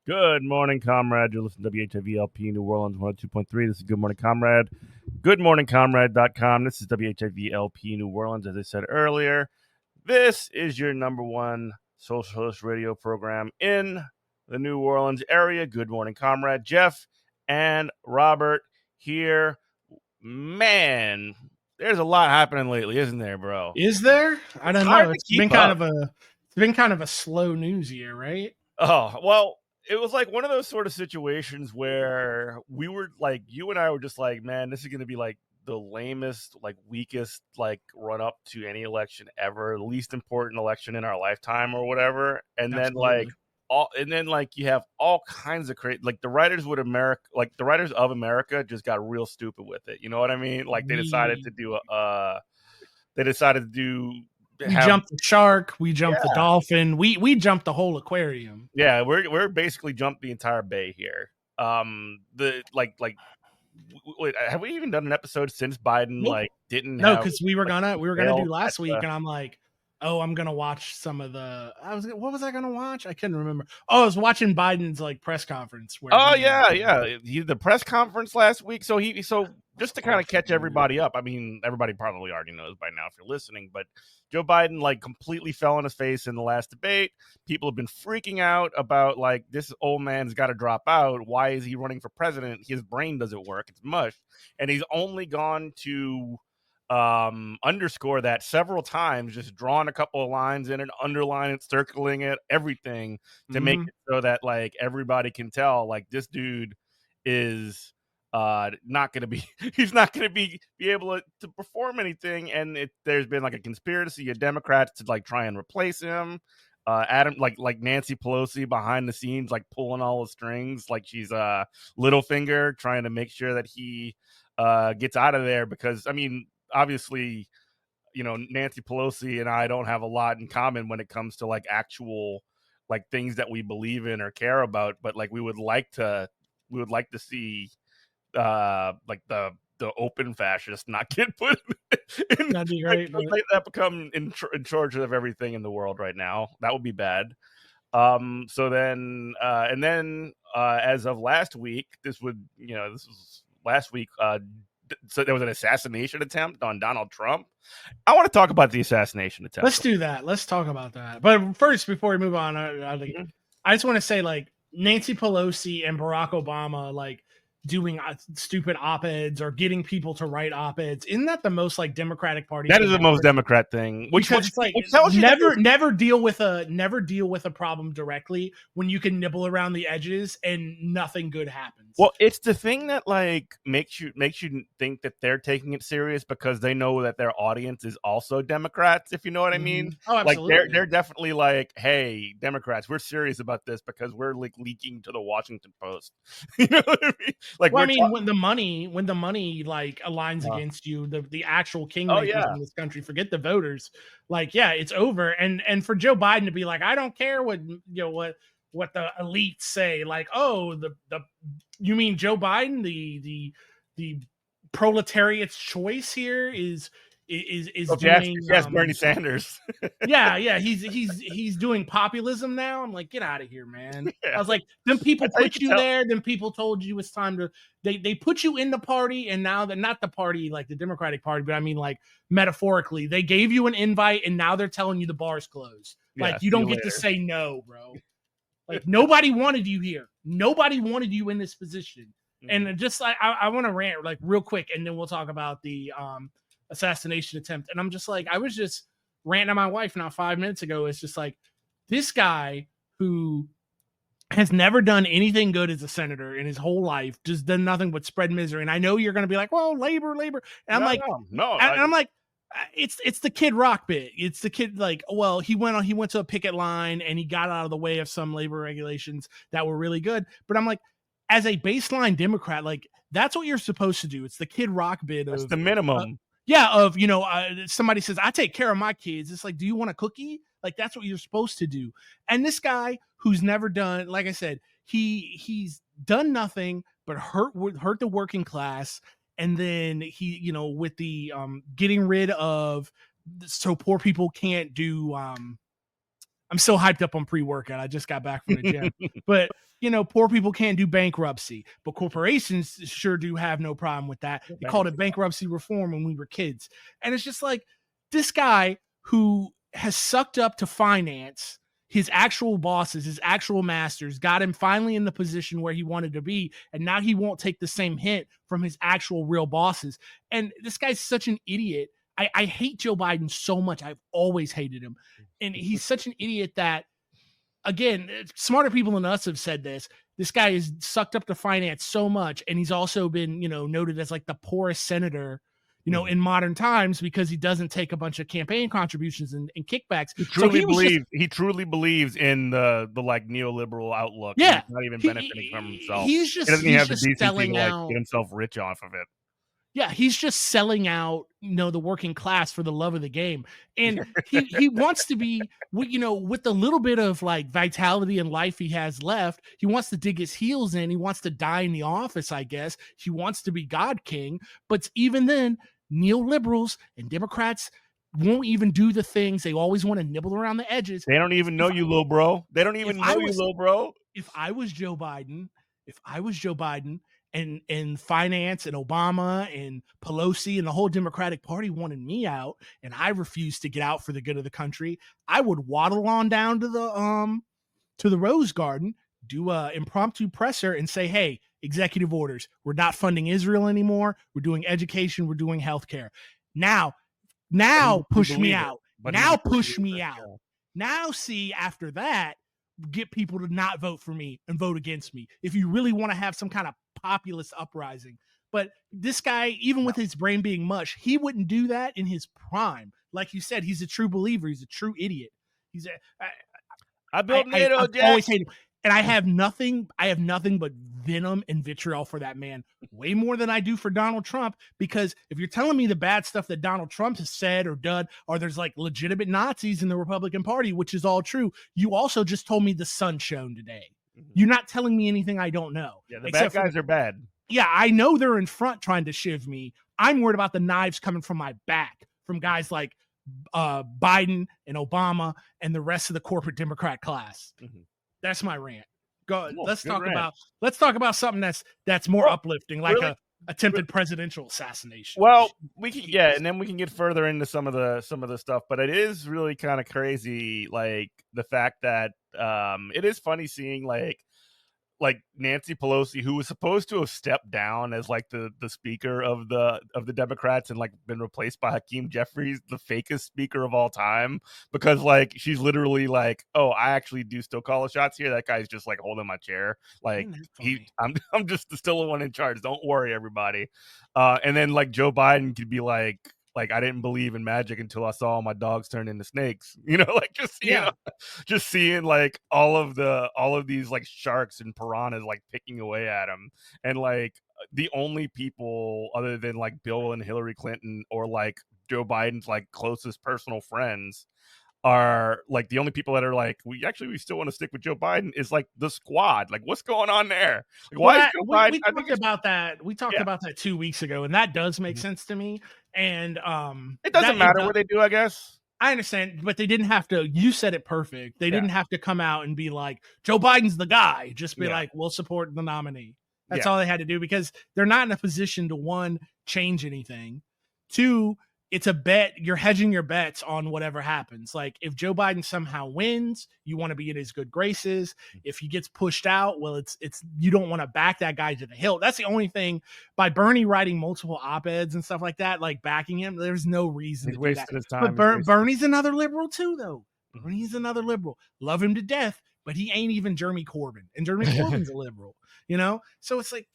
Good morning, Comrade. You're listening to WHIVLP New Orleans 102.3. This is Good Morning Comrade. GoodMorningComrade.com. This is WHIVLP New Orleans. As I said earlier, this is your number one socialist radio program in the New Orleans area. Good Morning Comrade. Jeff and Robert here. Man, there's a lot happening lately, isn't there, bro? Is there? I don't know. It's been kind of a slow news year, right? Oh, well, it was like one of those sort of situations where we were like, you and I were just like, man, this is going to be like the lamest, like weakest, like run up to any election ever, the least important election in our lifetime or whatever. And Absolutely. then you have all kinds of crazy, like the writers of America just got real stupid with it. You know what I mean? Like they decided to do we jumped the shark, we jumped the dolphin, we jumped the whole aquarium. Yeah, we're basically jumped the entire bay here. Wait, have we even done an episode since Biden didn't? No, because we were gonna do last week, and I'm like, oh, I'm gonna watch some of the. What was I gonna watch? I couldn't remember. Oh, I was watching Biden's press conference. The press conference last week. So just to kind of catch everybody up. I mean, everybody probably already knows by now if you're listening, but Joe Biden completely fell on his face in the last debate. People have been freaking out about this old man's got to drop out. Why is he running for president? His brain doesn't work. It's mush. And he's only gone to underscore that several times, just drawing a couple of lines in it, underline it, circling it, everything to make it so that everybody can tell this dude is not going to be he's not going to be able to perform anything. And there's been a conspiracy of Democrats to try and replace him. Adam, like Nancy Pelosi behind the scenes, pulling all the strings, she's Littlefinger, trying to make sure that he gets out of there. Because I mean, obviously, Nancy Pelosi and I don't have a lot in common when it comes to actual things that we believe in or care about. But we would like to see the open fascists not get put in. That'd be great. That become in charge of everything in the world right now. That would be bad. So then as of last week, this was last week. So there was an assassination attempt on Donald Trump. I want to talk about the assassination attempt. Let's do that. Let's talk about that. But first, before we move on, I just want to say Nancy Pelosi and Barack Obama doing stupid op-eds or getting people to write op-eds. Isn't that the most Democratic Party? That is the most Democrat thing. Never deal with a problem directly when you can nibble around the edges and nothing good happens. Well, it's the thing that makes you think that they're taking it serious because they know that their audience is also Democrats, if you know what I mean. Oh, absolutely. They're definitely hey, Democrats, we're serious about this because we're leaking to the Washington Post. You know what I mean? When the money aligns against you, the actual kingmakers in this country, forget the voters. It's over. And for Joe Biden to be I don't care what the elites say. You mean Joe Biden, the proletariat's choice here is doing Bernie Sanders. he's doing populism now. I'm get out of here, man. I was them people put you there, then people told you it's time to they put you in the party, and now they're not the party the Democratic Party, but I mean metaphorically, they gave you an invite and now they're telling you the bar's closed. You don't get to say no, bro. Nobody wanted you here. Nobody wanted you in this position. And just I want to rant real quick, and then we'll talk about the assassination attempt. And I'm just I was just ranting at my wife not 5 minutes ago. It's just this guy who has never done anything good as a senator in his whole life, just done nothing but spread misery. And I know you're going to be like, well, labor. And I'm like, No. and I'm like, it's the Kid Rock bit. It's the kid like, well, he went to a picket line and he got out of the way of some labor regulations that were really good. But I'm like, as a baseline Democrat, like that's what you're supposed to do. It's the Kid Rock bit That's of the minimum. somebody says, I take care of my kids. It's like, do you want a cookie? Like, that's what you're supposed to do. And this guy who's never done, like I said, he's done nothing but hurt the working class. And then he, with the getting rid of, so poor people can't do, I'm so hyped up on pre-workout. I just got back from the gym. But, poor people can't do bankruptcy, but corporations sure do have no problem with that. They called it bankruptcy reform when we were kids. And it's just like this guy who has sucked up to finance, his actual bosses, his actual masters, got him finally in the position where he wanted to be. And now he won't take the same hint from his actual real bosses. And this guy's such an idiot. I hate Joe Biden so much. I've always hated him. And he's such an idiot that, again, smarter people than us have said this. This guy is sucked up to finance so much. And he's also been, noted as like the poorest senator, in modern times because he doesn't take a bunch of campaign contributions and kickbacks. He truly believes in the like neoliberal outlook. Yeah. He's not even benefiting from himself. He doesn't even have the decency to like get himself rich off of it. Yeah, he's just selling out, the working class for the love of the game. And he wants to be, with the little bit of like vitality and life he has left, he wants to dig his heels in. He wants to die in the office, I guess. He wants to be God King. But even then, neoliberals and Democrats won't even do the things. They always want to nibble around the edges. They don't even know you, little bro. They don't even know you, little bro. If I was Joe Biden, and finance and Obama and Pelosi and the whole Democratic Party wanted me out and I refused to get out for the good of the country, I would waddle on down to the Rose Garden, do a impromptu presser and say, hey, executive orders. We're not funding Israel anymore. We're doing education. We're doing healthcare. Now push me out. Now push me out. Now see, after that, get people to not vote for me and vote against me if you really want to have some kind of populist uprising. But this guy, even with his brain being mush, he wouldn't do that in his prime. Like you said, he's a true believer. He's a true idiot. I built NATO, I always hate him. And I have nothing but venom and vitriol for that man, way more than I do for Donald Trump. Because if you're telling me the bad stuff that Donald Trump has said or done, or there's like legitimate Nazis in the Republican Party, which is all true, you also just told me the sun shone today. Mm-hmm. You're not telling me anything I don't know. Yeah, the bad guys are bad. Yeah, I know they're in front trying to shiv me. I'm worried about the knives coming from my back from guys like Biden and Obama and the rest of the corporate Democrat class. Mm-hmm. That's my rant. Go. Let's talk about something that's more uplifting, like really? a attempted presidential assassination. Well, we can and then we can get further into some of the stuff, but it is really kind of crazy, like the fact that it is funny seeing like Nancy Pelosi, who was supposed to have stepped down as like the speaker of the Democrats and like been replaced by Hakeem Jeffries, the fakest speaker of all time, because like she's literally like, oh, I actually do still call the shots here. That guy's just like holding my chair. Like I'm just still the one in charge. Don't worry, everybody. And then like Joe Biden could be like I didn't believe in magic until I saw my dogs turn into snakes, like just seeing like all of these like sharks and piranhas like picking away at him. And like the only people other than like Bill and Hillary Clinton or like Joe Biden's like closest personal friends are like the only people that are like, we still want to stick with Joe Biden is like the squad. Like, what's going on there? Like, why is Joe Biden? We talked about that. We talked about that 2 weeks ago, and that does make sense to me. And it doesn't matter what they do, I guess. I understand, but they didn't have to. You said it perfect. They didn't have to come out and be like, Joe Biden's the guy. Just be like, we'll support the nominee. That's all they had to do, because they're not in a position to, one, change anything. Two, it's a bet. You're hedging your bets on whatever happens. Like if Joe Biden somehow wins, you want to be in his good graces. If he gets pushed out, well, it's you don't want to back that guy to the hilt. That's the only thing. By Bernie writing multiple op-eds and stuff like that, like backing him, there's no reason to do that. His time. But Bernie's another liberal too, though. Bernie's another liberal. Love him to death, but he ain't even Jeremy Corbyn, and Jeremy Corbyn's a liberal, you know. So it's like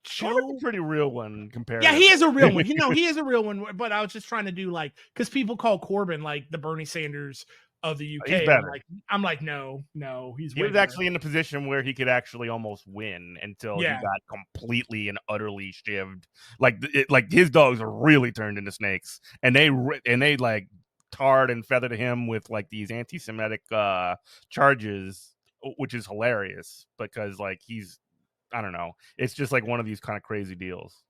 Corbyn's Joe. a pretty real one compared. Yeah, he is a real one. He is a real one. But I was just trying to do like because people call Corbyn like the Bernie Sanders of the He's UK. better. I'm like, no, he's He way was better. actually in a position where he could actually almost win until he Yeah. got completely and utterly shivved. Like his dogs are really turned into snakes, and they like tarred and feathered him with like these anti-Semitic charges, which is hilarious because like I don't know, it's just like one of these kind of crazy deals.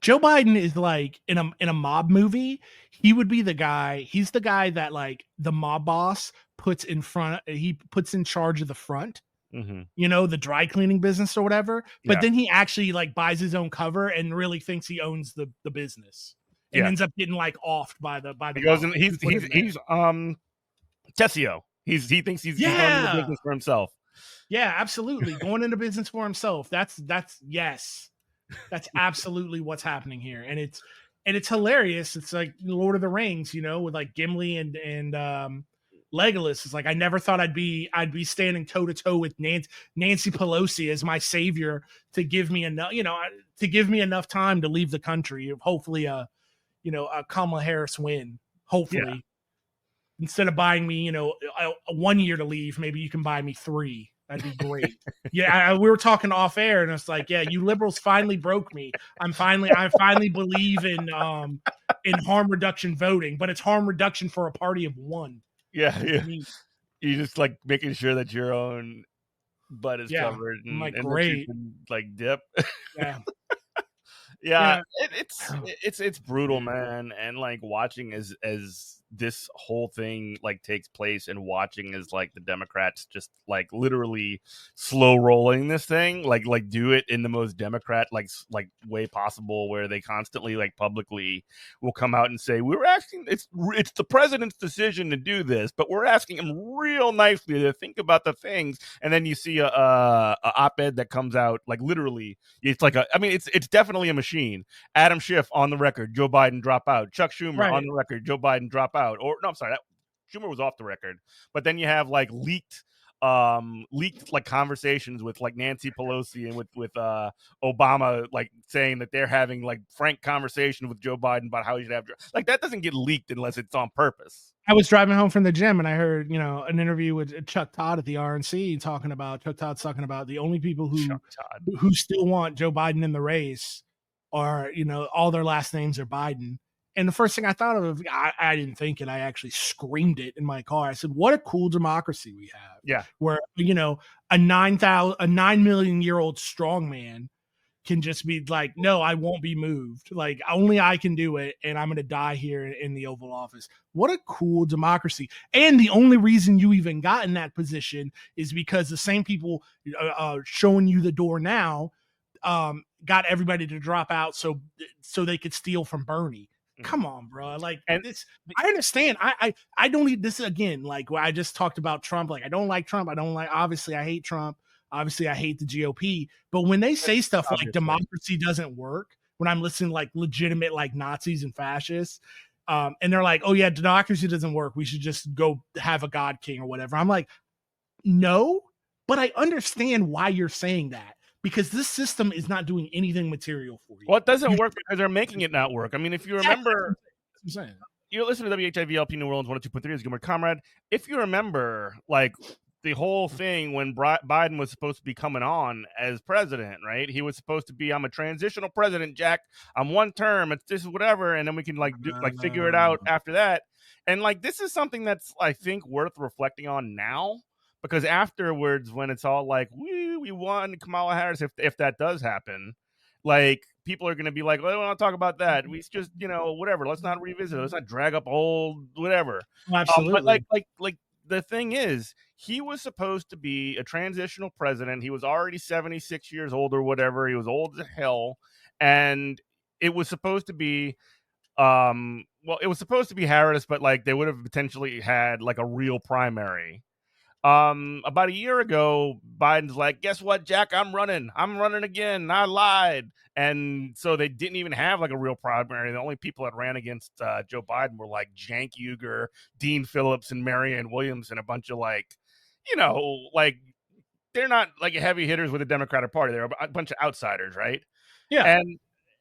Joe Biden is like in a mob movie, he would be the guy. He's the guy that like the mob boss puts in front. He puts in charge of the front. Mm-hmm. You know, the dry cleaning business or whatever. But Yeah. then he actually like buys his own cover and really thinks he owns the business, and Yeah. ends up getting like offed by the He goes mob. in. He's Tessio. He thinks he's going into Yeah. business for himself. Yeah, absolutely. Going into business for himself. That's yes. That's absolutely what's happening here. And it's hilarious. It's like Lord of the Rings, you know, with like Gimli and Legolas. It's like I never thought I'd be standing toe to toe with Nancy Pelosi as my savior to give me enough, time to leave the country. Hopefully a Kamala Harris win. Hopefully. Instead of buying me, a 1 year to leave, maybe you can buy me 3. That'd be great. Yeah, we were talking off air, and it's like, yeah, you liberals finally broke me. I finally believe in harm reduction voting, but it's harm reduction for a party of 1. Yeah. You just like making sure that your own butt is covered, I'm like, and that you great. can like dip. Yeah. Yeah, it's brutal, man. And like watching as this whole thing like takes place, and watching as like the Democrats just like literally slow rolling this thing, like do it in the most Democrat like way possible, where they constantly like publicly will come out and say we're asking it's the president's decision to do this, but we're asking him real nicely to think about the things. And then you see a op-ed that comes out like literally it's like it's definitely a machine. Adam Schiff on the record, Joe Biden drop out. Chuck Schumer on the record, Joe Biden drop out. Or no, I'm sorry, Schumer was off the record. But then you have like leaked like conversations with like Nancy Pelosi and with Obama, like saying that they're having like frank conversation with Joe Biden about how he should have like that doesn't get leaked unless it's on purpose. I was driving home from the gym and I heard, an interview with Chuck Todd at the RNC Chuck Todd's talking about the only people who still want Joe Biden in the race are, all their last names are Biden. And the first thing I thought of, I didn't think it. I actually screamed it in my car. I said, what a cool democracy we have. Yeah. Where, a 9 million year old strongman can just be like, no, I won't be moved. Like only I can do it. And I'm going to die here in the Oval Office. What a cool democracy. And the only reason you even got in that position is because the same people showing you the door now got everybody to drop out so they could steal from Bernie. Come on, bro. Like this, I understand. I don't need this again. Like I just talked about Trump. Like I don't like Trump. Obviously I hate Trump. Obviously I hate the GOP. But when they say stuff like democracy doesn't work, when I'm listening like legitimate like Nazis and fascists, and they're like, oh yeah, democracy doesn't work. We should just go have a God king or whatever. I'm like, no, but I understand why you're saying that. Because this system is not doing anything material for you. Well, it doesn't work because they're making it not work. I mean, if you remember, you listen to WHIVLP New Orleans 102.3 as Gilbert Comrade. If you remember, like the whole thing when Biden was supposed to be coming on as president, right? He was supposed to be, I'm a transitional president, Jack. I'm one term. It's this whatever, and then we can figure it out after that. And like this is something that's I think worth reflecting on now. Because afterwards, when it's all like, we won Kamala Harris, if that does happen, like, people are going to be like, well, I don't want to talk about that. We just, whatever. Let's not revisit it. Let's not drag up old whatever. Absolutely. But like the thing is, he was supposed to be a transitional president. He was already 76 years old or whatever. He was old as hell. And it was supposed to be it was supposed to be Harris, but like they would have potentially had like a real primary. About a year ago, Biden's like, guess what, Jack? I'm running again. I lied. And so they didn't even have like a real primary. The only people that ran against Joe Biden were like Cenk Uygur, Dean Phillips, and Marianne Williams, and a bunch of like, like they're not like heavy hitters with the Democratic Party. They're a bunch of outsiders, right? Yeah.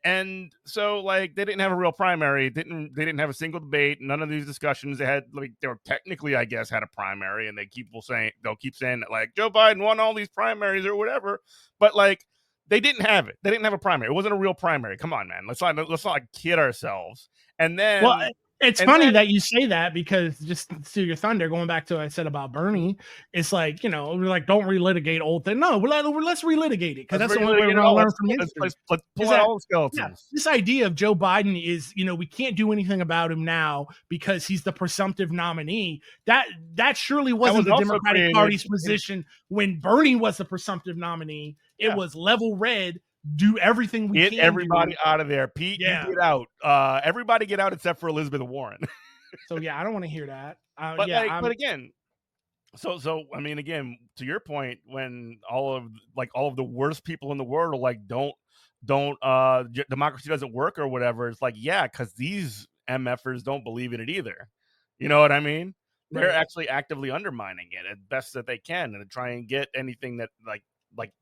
And so like they didn't have a real primary. They didn't have a single debate. None of these discussions. They were technically, I guess, had a primary, and they'll keep saying that like Joe Biden won all these primaries or whatever. But like they didn't have it. They didn't have a primary. It wasn't a real primary. Come on, man. Let's not like kid ourselves. And Well, then it's funny that you say that, because just to steal your thunder, going back to what I said about Bernie, it's like, we're like, don't relitigate old things. No, let's relitigate it, because that's the only way we're going to learn from history. Let's pull out all the skeletons. Yeah, this idea of Joe Biden is, we can't do anything about him now because he's the presumptive nominee. That surely wasn't the Democratic Party's position when Bernie was the presumptive nominee. It was level red. Do everything we can. Get everybody do. out of there. Pete, you get out. Everybody get out except for Elizabeth Warren. So I don't want to hear that. But again, so I mean, again, to your point, when all of the worst people in the world are like, don't democracy doesn't work or whatever. It's like, yeah, because these MFers don't believe in it either. You know what I mean? Right. They're actually actively undermining it as best that they can, and try and get anything that like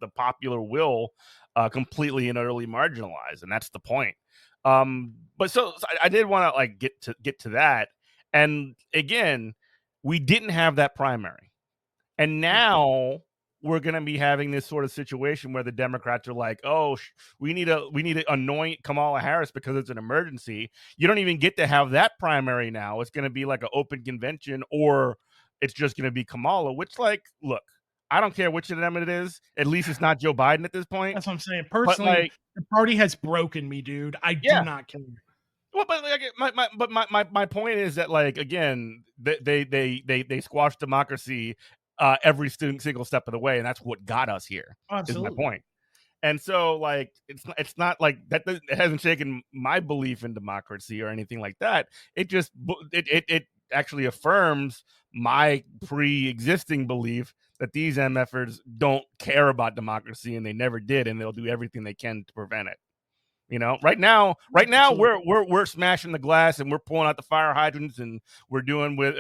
the popular will completely and utterly marginalized, and that's the point. But so I did want to like get to that, and again, we didn't have that primary, and now we're going to be having this sort of situation where the Democrats are like, oh, we need to anoint Kamala Harris because it's an emergency. You don't even get to have that primary now. It's going to be like an open convention, or it's just going to be Kamala, which, like, look, I don't care which of them it is. At least it's not Joe Biden at this point. That's what I'm saying. Personally, the party has broken me, dude. I do not care. Well, but my point is that, like, again, they squash democracy every single step of the way, and that's what got us here. Absolutely. Is my point. And so, like, it's not like that. It hasn't shaken my belief in democracy or anything like that. It just it actually affirms my pre-existing belief that these MFers don't care about democracy, and they never did, and they'll do everything they can to prevent it. Right now we're smashing the glass, and we're pulling out the fire hydrants, and we're doing what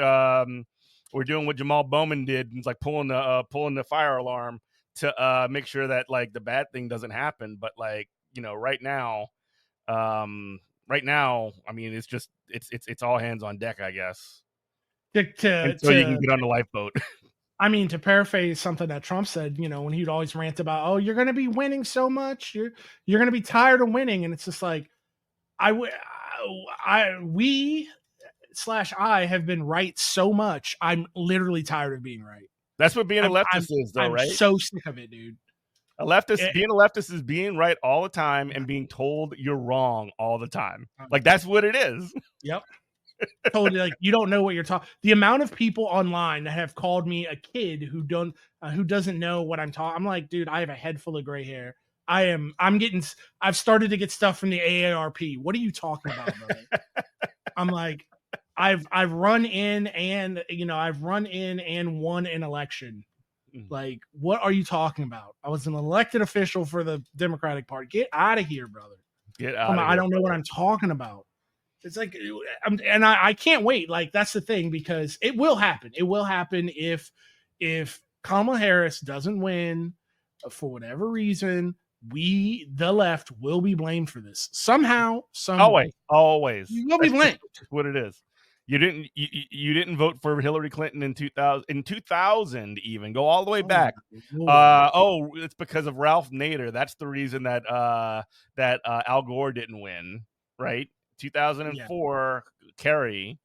Jamal Bowman did, and like pulling the fire alarm to make sure that like the bad thing doesn't happen. But like, right now, I mean, it's all hands on deck, I guess. So you can get on the lifeboat. I mean, to paraphrase something that Trump said, when he'd always rant about, oh, you're going to be winning so much, you're going to be tired of winning, and it's just like, we have been right so much. I'm literally tired of being right. That's what being a leftist is, though, right? I'm so sick of it, dude. Being a leftist is being right all the time and being told you're wrong all the time. Like, that's what it is. Yep. Totally. Like, you don't know what you're talking. The amount of people online that have called me a kid who doesn't know what I'm talking. I'm like, dude, I have a head full of gray hair. I've started to get stuff from the AARP. What are you talking about, brother? I'm like, I've run in and won an election. Like, what are you talking about? I was an elected official for the Democratic Party. Get out of here, brother. Get out of here. I don't know what I'm talking about. It's like, and I can't wait. Like, that's the thing, because it will happen. It will happen if Kamala Harris doesn't win for whatever reason. We, the left, will be blamed for this somehow. Always. You will be blamed. That's what it is. You didn't vote for Hillary Clinton in 2000 even. Go all the way back. It's because of Ralph Nader. That's the reason that Al Gore didn't win, right? 2004, Kerry.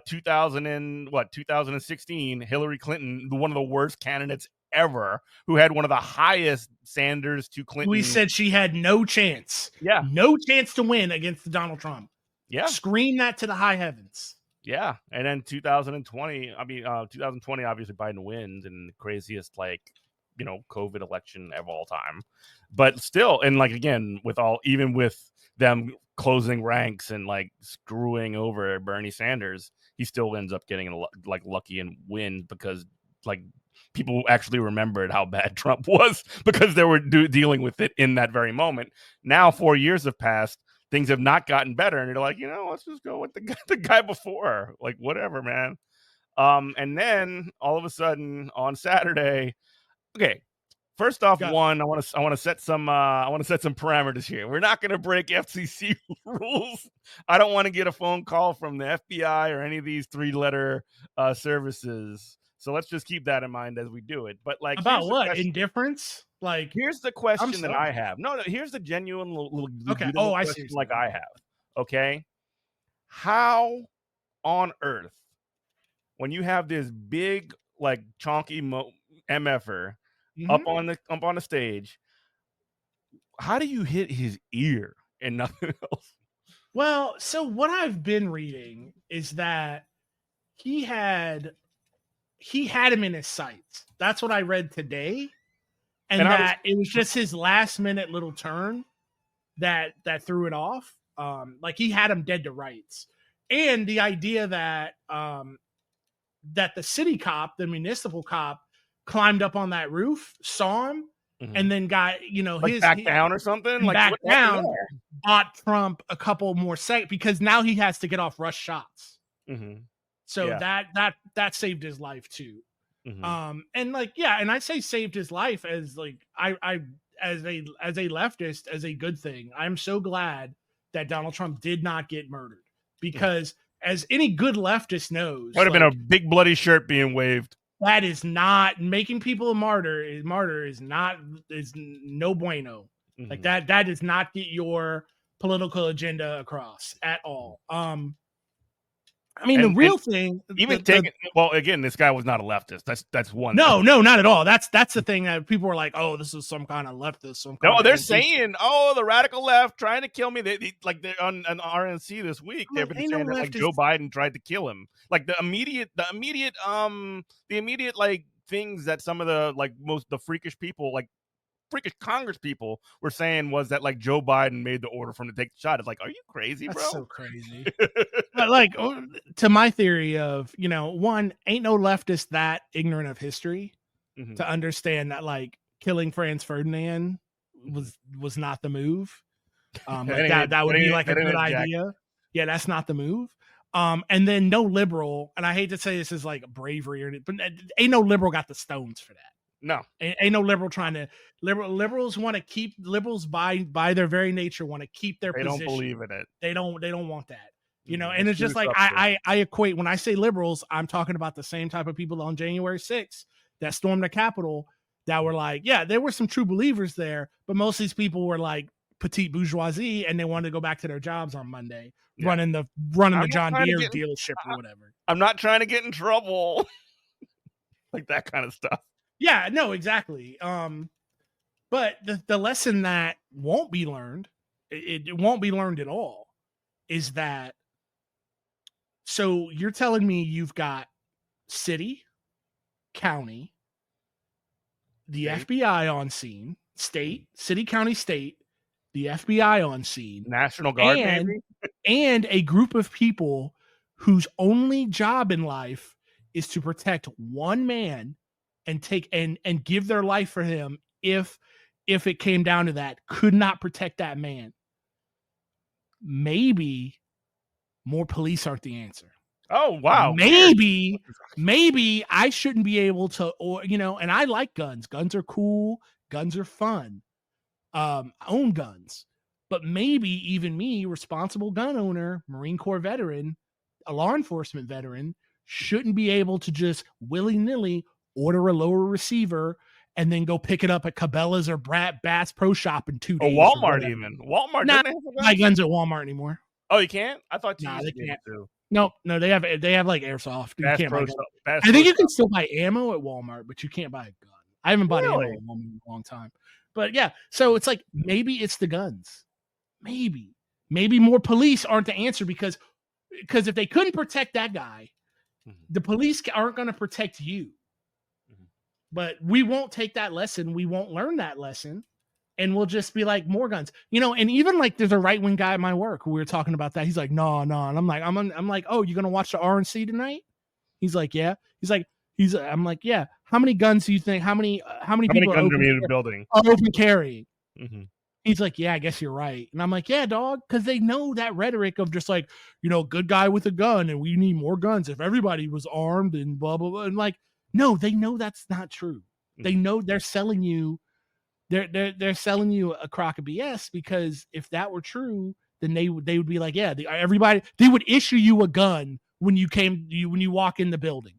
2016, Hillary Clinton, one of the worst candidates ever, who had one of the highest Sanders to Clinton. We said she had no chance. Yeah. No chance to win against Donald Trump. Yeah. Scream that to the high heavens. Yeah. And then 2020, obviously Biden wins, and the craziest, COVID election of all time. But still, and like, again, even with them closing ranks and like screwing over Bernie Sanders, he still ends up getting lucky and win, because like people actually remembered how bad Trump was, because they were dealing with it in that very moment. Now 4 years have passed, things have not gotten better, and you're like, let's just go with the guy before, like, whatever, man. And then all of a sudden on Saturday, okay. First off, I want to set some parameters here. We're not going to break FCC rules. I don't want to get a phone call from the FBI or any of these 3-letter services. So let's just keep that in mind as we do it. But like, about what? Indifference? Like, here's the question that I have. No, here's the genuine okay. I see. Like I have. Okay, how on earth, when you have this big like chonky MFer up on the stage, how do you hit his ear and nothing else? Well, so what I've been reading is that he had him in his sights. That's what I read today, and that it was just his last minute little turn that threw it off. Like he had him dead to rights, and the idea that that the city cop, the municipal cop, climbed up on that roof, saw him, and then got like back down or something. Like back down, bought Trump a couple more seconds because now he has to get off rush shots. So that saved his life too. And like and I say saved his life as like I as a leftist as a good thing. I'm so glad that Donald Trump did not get murdered because as any good leftist knows, would have been a big bloody shirt being waved. That is not making people a martyr. Is no bueno. Like that does not get your political agenda across at all. I mean, the real thing, even well, again, this guy was not a leftist. That's one. No, not at all. That's the thing that people were like, oh, this is some kind of leftist. No, they're saying, oh, the radical left trying to kill me. They like they're on RNC this week. They've been saying that like Joe Biden tried to kill him. Like the immediate like things that some of the freakish people, like freakish Congress people, were saying was that like Joe Biden made the order for him to take the shot. It's like, are you crazy, bro? That's so crazy. But like, to my theory of, one, ain't no leftist that ignorant of history to understand that like killing Franz Ferdinand was not the move. Like that would be like a good idea. Yeah, that's not the move. And then no liberal, and I hate to say this is like bravery, but ain't no liberal got the stones for that. No, ain't no liberal trying to liberals want to keep by their very nature want to keep their position. They don't believe in it. They don't want that. And it's just like I equate when I say liberals, I'm talking about the same type of people on January 6th that stormed the Capitol that were like, yeah, there were some true believers there, but most of these people were like petite bourgeoisie and they wanted to go back to their jobs on Monday, running the John Deere dealership or whatever. I'm not trying to get in trouble. Like that kind of stuff. Yeah, no, exactly. But the lesson that won't be learned, it won't be learned at all, is that, so you're telling me you've got city, county, the FBI on scene, state, city, county, state, the FBI on scene, National Guard, and a group of people whose only job in life is to protect one man and take and give their life for him if it came down to that, could not protect that man. Maybe more police aren't the answer. Oh, wow. Maybe I shouldn't be able to, and I like guns. Guns are cool. Guns are fun. Own guns. But maybe even me, responsible gun owner, Marine Corps veteran, a law enforcement veteran, shouldn't be able to just willy-nilly order a lower receiver and then go pick it up at Cabela's or Bass Pro Shop in 2 days. Or Walmart even. Walmart not buy guns at Walmart anymore. Oh, you can't? I thought you they can't. No, they have like airsoft. You Bass can't Pro buy Bass I think Pro you can still buy ammo at Walmart, but you can't buy a gun. I haven't bought ammo at Walmart in a long time. But yeah, so it's like maybe it's the guns. Maybe more police aren't the answer because if they couldn't protect that guy, the police aren't going to protect you. But we won't take that lesson. We won't learn that lesson. And we'll just be like, more guns, and even like there's a right-wing guy at my work who we were talking about that. He's like, no. And I'm like, oh, you're going to watch the RNC tonight? He's like, yeah. I'm like, yeah. How many guns do you think, how many people guns are in the building? Are open carrying? He's like, yeah, I guess you're right. And I'm like, yeah, dog, because they know that rhetoric of just like, good guy with a gun and we need more guns if everybody was armed and blah, blah, blah. And like, no, they know that's not true. They know they're selling you, they're selling you a crock of BS, because if that were true, then they would be like, yeah, they would issue you a gun when you walk in the building.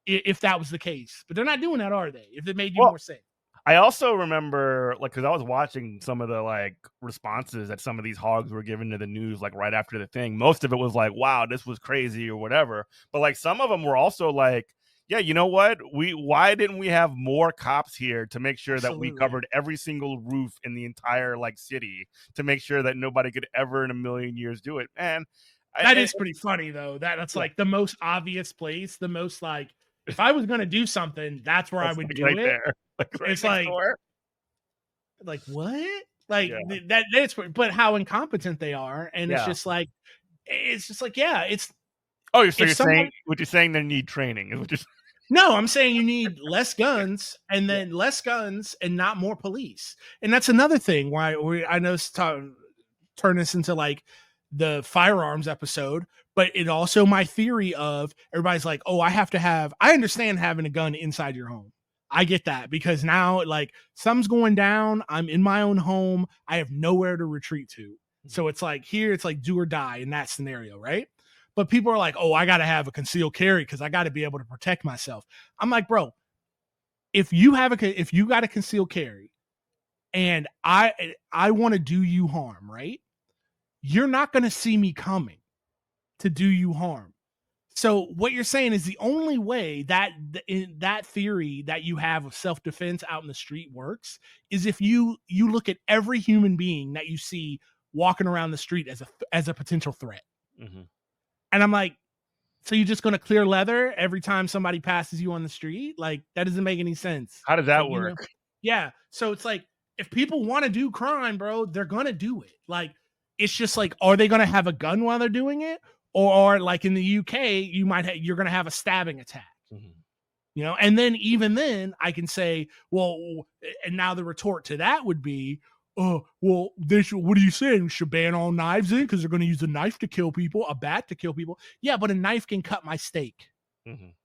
If that was the case. But they're not doing that, are they? If it made you more safe. I also remember, like, because I was watching some of the like responses that some of these hogs were given to the news, like right after the thing. Most of it was like, "Wow, this was crazy" or whatever. But like some of them were also like, "Yeah, you know what? Why didn't we have more cops here to make sure that we covered every single roof in the entire like city to make sure that nobody could ever in a million years do it?" And that is pretty funny though. That's like the most obvious place, the most like, if I was gonna do something, that's where I would do right it. there. It's like what? Like that's, but how incompetent they are, and it's just like, yeah, it's. Oh, so you're saying what you're saying? They need training, is what you're saying? No, I'm saying you need less guns, and then less guns and not more police. And that's another thing why I know turn this into like the firearms episode, but it also my theory of everybody's like, oh, I understand having a gun inside your home. I get that, because now like something's going down. I'm in my own home. I have nowhere to retreat to. So it's like here, it's like do or die in that scenario, right? But people are like, oh, I got to have a concealed carry because I got to be able to protect myself. I'm like, bro, if you got a concealed carry and I want to do you harm, right? You're not going to see me coming to do you harm. So what you're saying is the only way that in that theory that you have of self-defense out in the street works is if you look at every human being that you see walking around the street as a potential threat. And I'm like, so you're just going to clear leather every time somebody passes you on the street? Like, that doesn't make any sense. How does that work? Yeah. So it's like, if people want to do crime, bro, they're going to do it. Like, it's just like, are they going to have a gun while they're doing it? Or like in the UK, you're going to have a stabbing attack. And then even then I can say, well, and now the retort to that would be, well, what are you saying? We should ban all knives in because they're going to use a knife to kill people, a bat to kill people. Yeah, but a knife can cut my steak.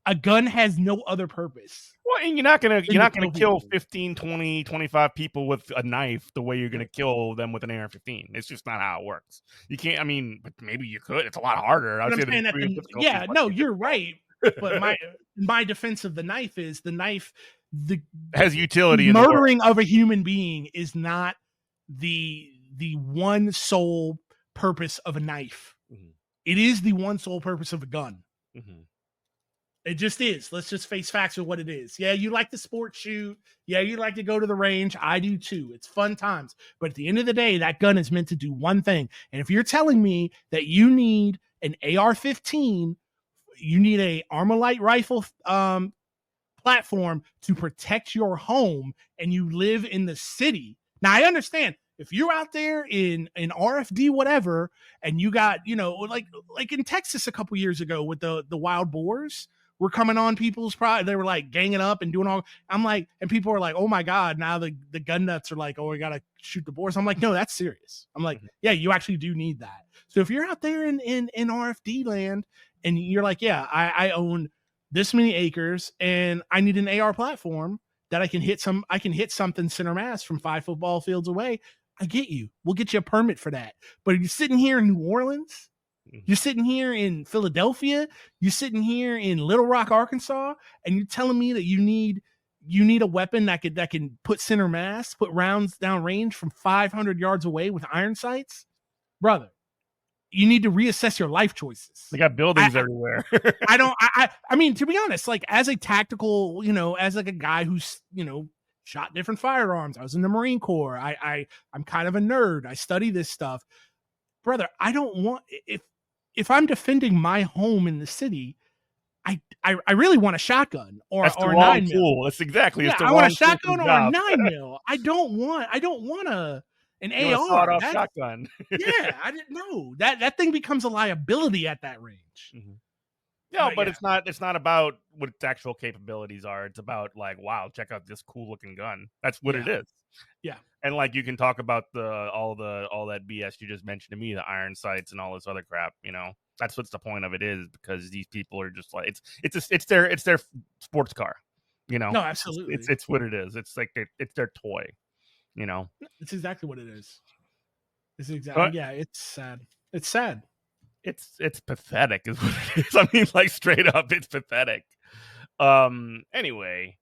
A gun has no other purpose. Well, and you're not gonna kill 15, 20, 25 people with a knife the way you're gonna kill them with an AR-15. It's just not how it works. You can't. I mean, but maybe you could. It's a lot harder. You're right. But my defense of the knife is has utility. Murdering of a human being is not the one sole purpose of a knife. It is the one sole purpose of a gun. It just is. Let's just face facts with what it is. Yeah, you like to sport shoot. Yeah, you like to go to the range. I do too. It's fun times. But at the end of the day, that gun is meant to do one thing. And if you're telling me that you need an AR-15, you need a Armalite rifle platform to protect your home, and you live in the city. Now, I understand if you're out there in RFD, whatever, and you got, like in Texas a couple years ago with the wild boars were coming on people's they were like ganging up and doing all. I'm like, and people are like, oh my God, now the gun nuts are like, oh, we got to shoot the boars. I'm like, no, that's serious. I'm like, yeah, you actually do need that. So if you're out there in RFD land and you're like, yeah, I own this many acres and I need an AR platform that I can hit something center mass from 5 football fields away. I get you. We'll get you a permit for that. But you're sitting here in New Orleans, you're sitting here in Philadelphia, you're sitting here in Little Rock, Arkansas, and you're telling me that you need a weapon that can put center mass, put rounds down range from 500 yards away with iron sights, brother. You need to reassess your life choices. They got buildings everywhere. I mean, to be honest, like as a tactical, as like a guy who's, shot different firearms. I was in the Marine Corps. I'm kind of a nerd. I study this stuff. Brother, I don't want, if I'm defending my home in the city, I really want a shotgun or That's the or wrong 9 tool. That's exactly. Yeah, I want a shotgun or a 9mm. I don't want an AR. Off shotgun. Yeah, I didn't know that thing becomes a liability at that range. Yeah, but yeah. It's not about what its actual capabilities are. It's about like, wow, check out this cool looking gun. That's what it is. Yeah. And like you can talk about all that BS you just mentioned to me, the iron sights and all this other crap. That's what's the point of it is, because these people are just like it's their sports car. No, It's, absolutely. it's what it is. It's like it's their toy. It's exactly what it is. It's exactly But yeah. It's sad. It's sad. it's pathetic, is what it is. I mean, like straight up, it's pathetic. Anyway,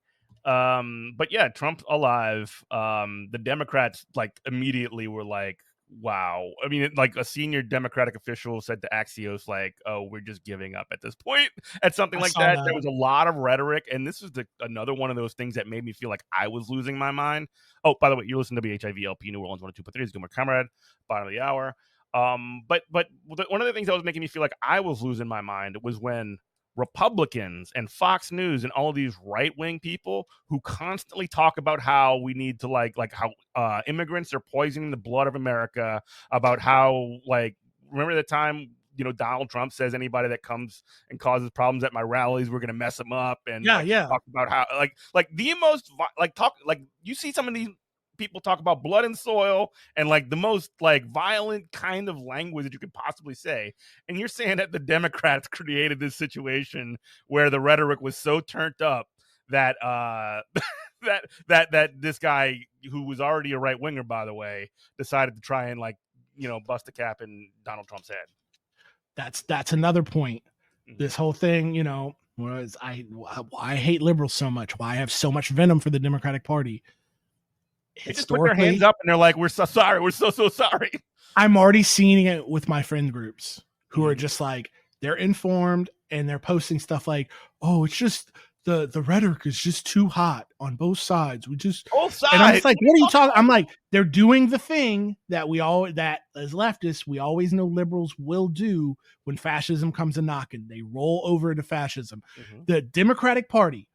but yeah, Trump alive. The Democrats like immediately were like, wow. I mean, like a senior Democratic official said to Axios, like, oh, we're just giving up at this point, at something I like saw that. There that. was a lot of rhetoric, and this is another one of those things that made me feel like I was losing my mind. Oh, by the way, you listen to BHIVLP New Orleans 102.3 is Comrade, bottom of the hour. But one of the things that was making me feel like I was losing my mind was when Republicans and Fox News and all of these right-wing people who constantly talk about how we need to like how immigrants are poisoning the blood of America, about how like remember the time Donald Trump says anybody that comes and causes problems at my rallies, we're gonna mess them up, and Yeah, like yeah. talk about how like the most like talk like you see some of these people talk about blood and soil and like the most like violent kind of language that you could possibly say, and you're saying that the Democrats created this situation where the rhetoric was so turned up that that this guy, who was already a right winger by the way, decided to try and like bust a cap in Donald Trump's head. That's another point. Mhm. This whole thing, was I hate liberals so much. Why I have so much venom for the Democratic Party. They just put their hands Historically, up and they're like, we're so sorry, we're so sorry. I'm already seeing it with my friend groups who are Mhm. just like, they're informed and they're posting stuff like, oh, it's just the rhetoric is just too hot on both sides. Both And I'm sides. just like, what are you talking? I'm like, they're doing the thing that that as leftists, we always know liberals will do when fascism comes a knocking. They roll over into fascism. Mhm. The Democratic Party,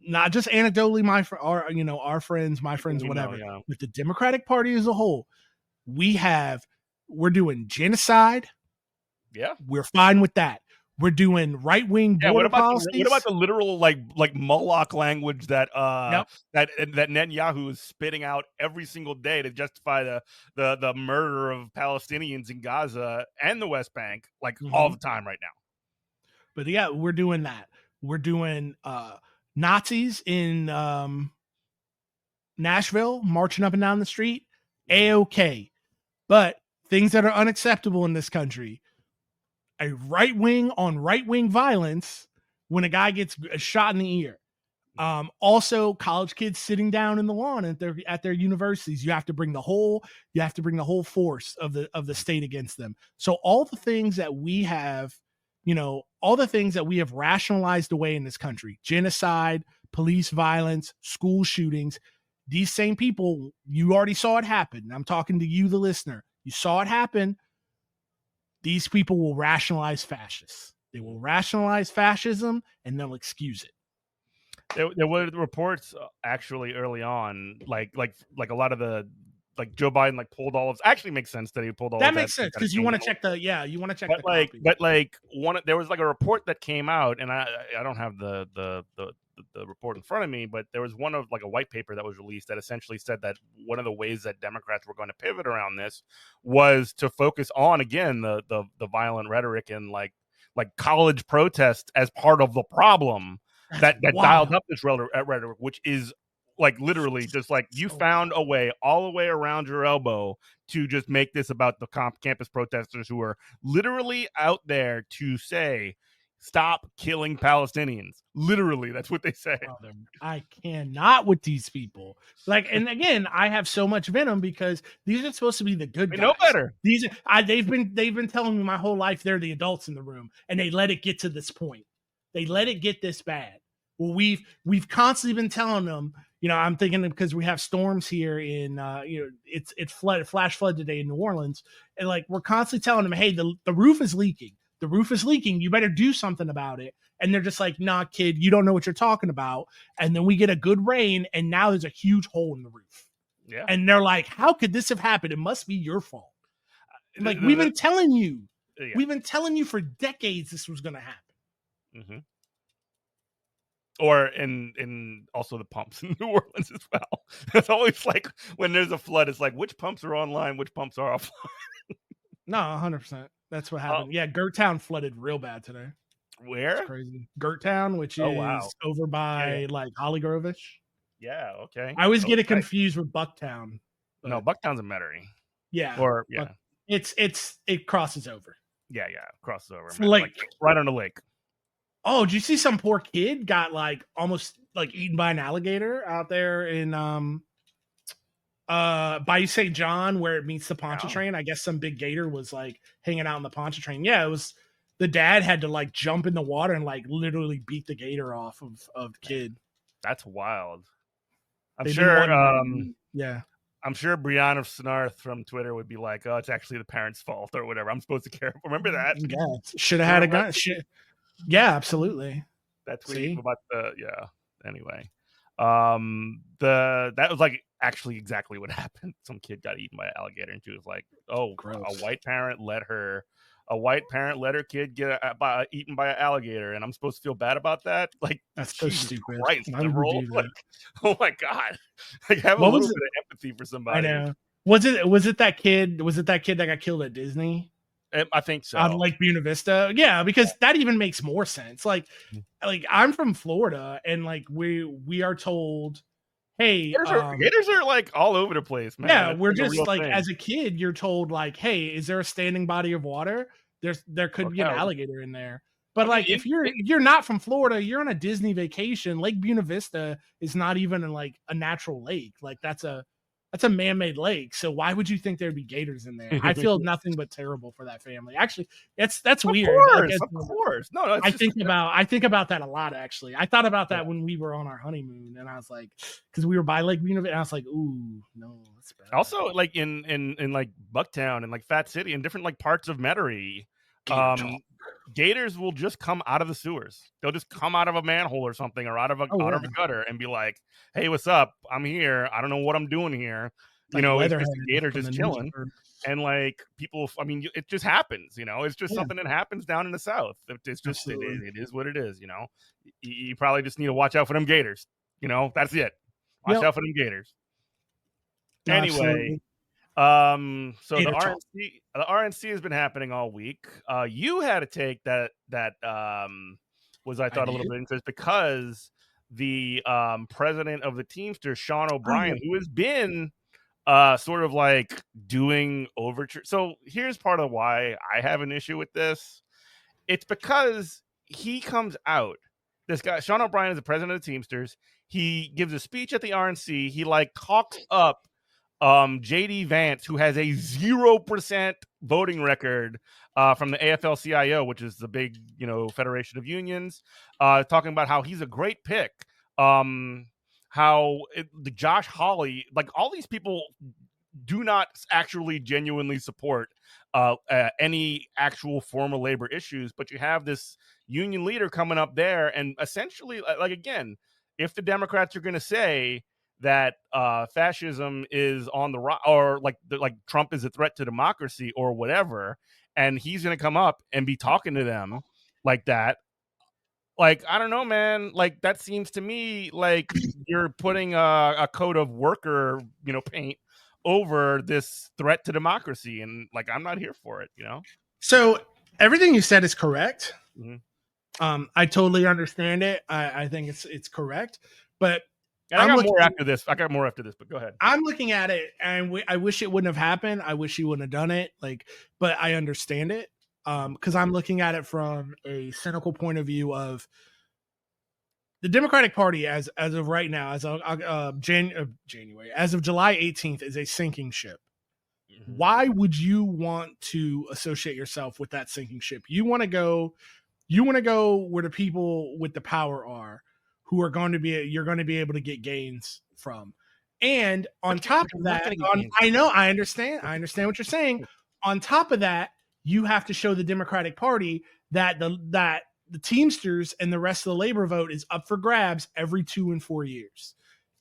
not just anecdotally, our friends, my friends, whatever, Yeah. with the Democratic Party as a whole, we're doing genocide. Yeah. We're fine with that. We're doing right-wing Yeah, border what about policies. the literal like Moloch language that Yep. that Netanyahu is spitting out every single day to justify the murder of Palestinians in Gaza and the West Bank, like all Mm-hmm. the time right now. But yeah, we're doing that. We're doing Nazis in Nashville marching up and down the street. A-okay. But things that are unacceptable in this country, a right wing on right wing violence when a guy gets shot in the ear. Also, college kids sitting down in the lawn at their universities. You have to bring the whole force of the state against them. So all the things that we have, all the things that we have rationalized away in this country: genocide, police violence, school shootings. These same people, you already saw it happen. I'm talking to you, the listener. You saw it happen. These people will rationalize fascists. They will rationalize fascism and they'll excuse it. There were reports actually early on, like a lot of the like Joe Biden like pulled all of. Actually, makes sense that he pulled all That of that. makes sense Kind of because you want to check the copy. But like there was like a report that came out, and I don't have the report in front of me, but there was one of like a white paper that was released that essentially said that one of the ways that Democrats were going to pivot around this was to focus on again the violent rhetoric and like college protests as part of the problem that dialed up this rhetoric, which is like literally just like you found a way all the way around your elbow to just make this about the campus protesters who are literally out there to say, stop killing Palestinians. Literally, that's what they say. Brother, I cannot with these people. Like, and again, I have so much venom because these are supposed to be the good guys. Know better. They've been telling me my whole life they're the adults in the room, and they let it get to this point. They let it get this bad. Well, we've constantly been telling them. I'm thinking because we have storms here in it's flash flood today in New Orleans, and like we're constantly telling them, hey, the roof is leaking. The roof is leaking. You better do something about it. And they're just like, nah, kid, you don't know what you're talking about. And then we get a good rain, and now there's a huge hole in the roof. Yeah. And they're like, how could this have happened? It must be your fault. Like, we've been telling you. Yeah. We've been telling you for decades this was going to happen. Mm-hmm. Or in also the pumps in New Orleans as well. It's always like when there's a flood, it's like which pumps are online, which pumps are offline. No, 100%. That's what happened. Yeah, Gertown flooded real bad today. It's Where? crazy. Gertown, which Oh wow. is over by like Hollygrove-ish. Yeah. Okay. I always Oh, get it right. confused with Bucktown. No, but Bucktown's a Metairie. yeah, Or yeah. but it crosses over. Yeah. Crosses over. It's Like right on the lake. Oh, did you see some poor kid got like almost like eaten by an alligator out there in Bayou St. John where it meets the Pontchartrain? I guess some big gator was like hanging out in the Pontchartrain. Yeah, it was the dad had to like jump in the water and like literally beat the gator off of the kid. That's wild. I'm They sure yeah. I'm sure Brianna Snarth from Twitter would be like, "Oh, it's actually the parents' fault or whatever. I'm supposed to care." Remember that? Yeah. Should have had a gun. Yeah, absolutely. That tweet about anyway. That was like actually exactly what happened. Some kid got eaten by an alligator, and she was like, "Oh, gross. A white parent let her kid get eaten by an alligator, and I'm supposed to feel bad about that? Like that's so stupid. Christ, like, oh my god! Like have a little bit of empathy for somebody. I know. Was it that kid? Was it that kid that got killed at Disney? I think so. On Lake Buena Vista. Yeah, because that even makes more sense. Like I'm from Florida, and like we are told, hey, gators are like all over the place, man. Yeah, we're just like as a kid, you're told like, hey, is there a standing body of water? There could be an alligator in there. But like if you're not from Florida, you're on a Disney vacation. Lake Buena Vista is not even like a natural lake. Like that's a man-made lake. So why would you think there'd be gators in there? I feel nothing but terrible for that family. Actually, that's weird. Of course. No, I think about that a lot. Actually, I thought about that when we were on our honeymoon, and I was like, because we were by Lake Buena Vista, and I was like, ooh, no, that's bad. Also, like in like Bucktown and like Fat City and different like parts of Metairie, gators will just come out of the sewers. They'll just come out of a manhole or something, or out of a gutter, and be like, "Hey, what's up? I'm here. I don't know what I'm doing here." Like, it's just a gator just chilling. And like people, I mean, it just happens. It's just something that happens down in the South. It's just it is what it is. You probably just need to watch out for them gators. That's it. Watch out for them gators. No, anyway. So the RNC has been happening all week. You had a take that was, I thought, a little bit interesting because the president of the Teamsters, Sean O'Brien, who has been sort of like doing overture. So here's part of why I have an issue with this. It's because he comes out. This guy, Sean O'Brien, is the president of the Teamsters. He gives a speech at the RNC. He like talks up JD Vance, who has a 0% voting record from the AFL-CIO, which is the big, federation of unions, talking about how he's a great pick. The Josh Hawley, like all these people do not actually genuinely support any actual formal labor issues, but you have this union leader coming up there and essentially, like, again, if the Democrats are going to say that fascism is on the rise, or like Trump is a threat to democracy or whatever, and he's going to come up and be talking to them like that. Like, I don't know, man. Like, that seems to me like you're putting a coat of worker, paint over this threat to democracy. And like, I'm not here for it, So everything you said is correct. Mm-hmm. I totally understand it. I think it's correct, but I got more after this, but go ahead. I'm looking at it, and I wish it wouldn't have happened. I wish he wouldn't have done it. But I understand it because I'm looking at it from a cynical point of view of the Democratic Party as of right now, as of January, as of July 18th, is a sinking ship. Mm-hmm. Why would you want to associate yourself with that sinking ship? You want to go where the people with the power are, who are going to be, you're going to be able to get gains from. And on top of that, I understand what you're saying. On top of that, you have to show the Democratic Party that the Teamsters and the rest of the labor vote is up for grabs every 2 and 4 years.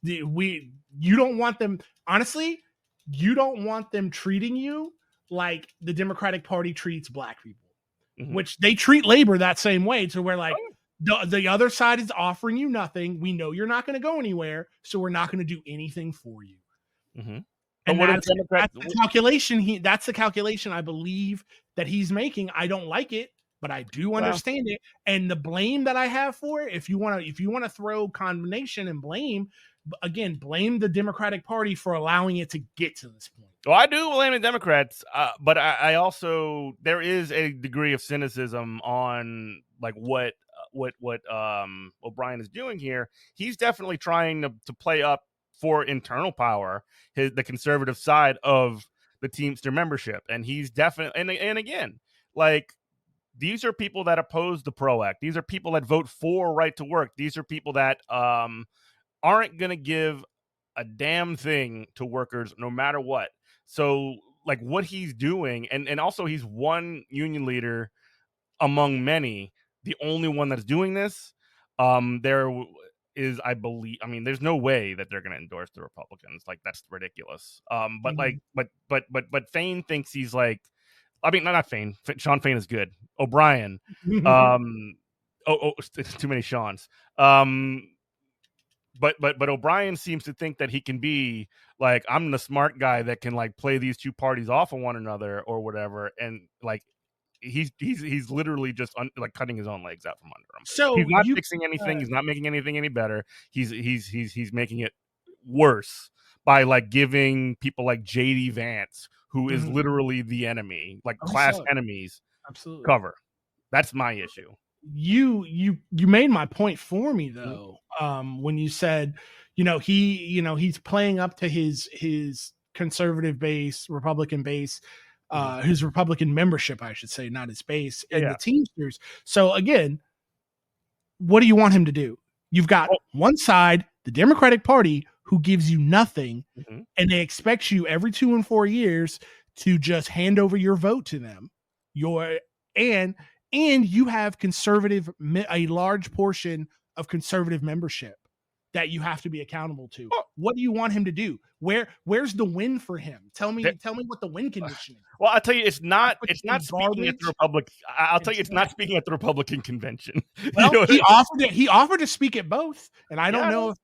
You don't want them, honestly, you don't want them treating you like the Democratic Party treats black people, mm-hmm. which they treat labor that same way, to where like The other side is offering you nothing. We know you're not going to go anywhere, so we're not going to do anything for you. Mm-hmm. But And what are the Democrats? that's the calculation. That's the calculation I believe that he's making. I don't like it, but I do understand it. And the blame that I have for it, if you want to throw condemnation and blame, again, blame the Democratic Party for allowing it to get to this point. Well, I do blame the Democrats, but I also, there is a degree of cynicism on like what O'Brien is doing here. He's definitely trying to play up for internal power, the conservative side of the Teamster membership, and he's definitely and again, like, these are people that oppose the PRO Act. These are people that vote for right to work. These are people that aren't going to give a damn thing to workers no matter what. So like what he's doing, and also he's one union leader among many, the only one that's doing this. There is, I believe, I mean, there's no way that they're going to endorse the Republicans. Like, that's ridiculous. But like, but Fain thinks he's like, I mean, not Fain. Sean Fain is good. O'Brien. Too many Seans. But O'Brien seems to think that he can be like, I'm the smart guy that can like play these two parties off of one another or whatever, and like he's literally just like cutting his own legs out from under him. So he's not fixing anything. He's not making anything any better. He's making it worse by like giving people like JD Vance, who is literally the enemy, like class enemies, absolutely cover. That's my issue. You made my point for me though. When you said, he's playing up to his conservative base, Republican base, his Republican membership, I should say, not his base, and the Teamsters. So again, what do you want him to do? You've got one side, the Democratic Party, who gives you nothing, and they expect you every 2 and 4 years to just hand over your vote to them. And you have a large portion of conservative membership that you have to be accountable to. What do you want him to do? Where's the win for him? Tell me what the win condition is. Well, I'll tell you, it's not speaking at the Republican. I'll tell you, it's not speaking at the Republican convention. Well, he offered to speak at both, and I don't know.